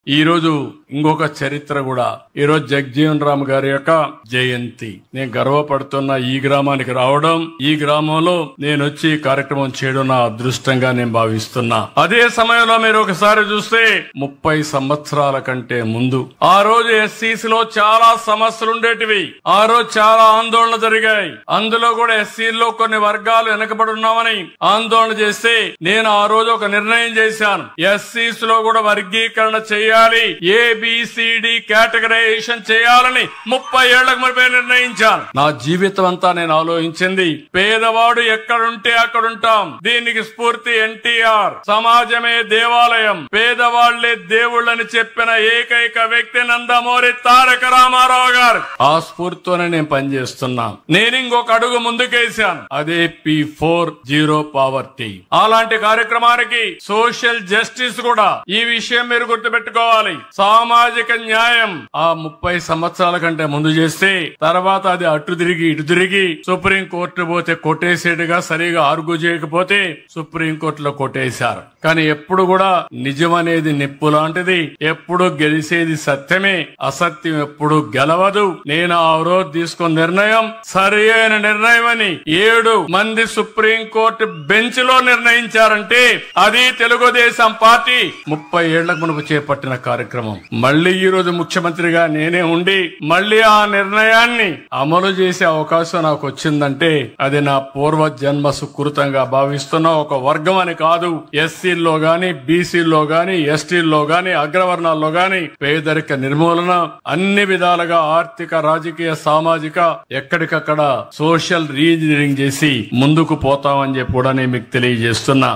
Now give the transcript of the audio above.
ఈ రోజు ఇంకొక చరిత్ర కూడా ఈ రోజు జగజీవన్ రామ్ గారి యొక్క జయంతి. నేను గర్వపడుతున్న ఈ గ్రామానికి రావడం, ఈ గ్రామంలో నేను వచ్చి కార్యక్రమం చేయడం నా అదృష్టంగా నేను భావిస్తున్నా. అదే సమయంలో మీరు ఒకసారి చూస్తే 30 సంవత్సరాల కంటే ముందు ఆ రోజు ఎస్సీస్ లో చాలా సమస్యలు ఉండేటివి. ఆ రోజు చాలా ఆందోళన జరిగాయి. అందులో కూడా ఎస్సీల్లో కొన్ని వర్గాలు వెనకబడి ఉన్నామని ఆందోళన చేస్తే నేను ఆ రోజు ఒక నిర్ణయం చేశాను. ఎస్సీస్ లో కూడా వర్గీకరణ చేయాలి, ఏబిసిడి కేటగరైజేషన్ చేయాలని 30 ఏళ్లకు మునిపే నిర్ణయించాను. నా జీవితం అంతా నేను ఆలోచించింది పేదవాడు ఎక్కడుంటే అక్కడుంటాం. దీనికి స్ఫూర్తి ఎన్టీఆర్. సమాజమే దేవాలయం, పేదవాళ్లే దేవుళ్ళని చెప్పిన ఏకైక వ్యక్తి నందమూరి తారక రామారావు గారు. ఆ స్ఫూర్తితోనే నేను పనిచేస్తున్నా. నేను ఇంకొక అడుగు ముందుకేశాను. అదే P4 పావర్టీ. అలాంటి కార్యక్రమానికి సోషల్ జస్టిస్ కూడా. ఈ విషయం మీరు గుర్తుపెట్టుకోవాలి. సామాజిక న్యాయం ఆ 30 సంవత్సరాల కంటే ముందు చేస్తే తర్వాత అది అటు తిరిగి ఇటు తిరిగి సుప్రీం కోర్టు పోతే కొట్టేసేట్టుగా సరిగా ఆర్గ్యూ చేయకపోతే సుప్రీం కోర్టులో కొట్టేశారు. కానీ ఎప్పుడు కూడా నిజం అనేది నిప్పు లాంటిది. ఎప్పుడు గెలిచేది సత్యమే, అసత్యం ఎప్పుడు గెలవదు. నేను ఆ రోజు తీసుకున్న నిర్ణయం సరి అయిన నిర్ణయం అని 7 మంది సుప్రీం కోర్టు బెంచ్ లో నిర్ణయించారంటే అది తెలుగుదేశం పార్టీ 30 ఏళ్లకు మునుపు చేపట్టిన కార్యక్రమం. మళ్లీ ఈ రోజు ముఖ్యమంత్రిగా నేనే ఉండి మళ్లీ ఆ నిర్ణయాన్ని అమలు చేసే అవకాశం నాకు వచ్చిందంటే అది నా పూర్వ జన్మ సుకృతంగా భావిస్తున్న ఒక వర్గం అని కాదు. ఎస్సీల్లో గాని, బీసీల్లో గాని, ఎస్టీల్లో గాని, అగ్రవర్ణాల్లో గాని పేదరిక నిర్మూలన అన్ని విధాలుగా ఆర్థిక, రాజకీయ, సామాజిక ఎక్కడికక్కడ సోషల్ రీఇంజనీరింగ్ చేసి ముందుకు పోతామని చెప్పి కూడా నేను మీకు తెలియజేస్తున్నా.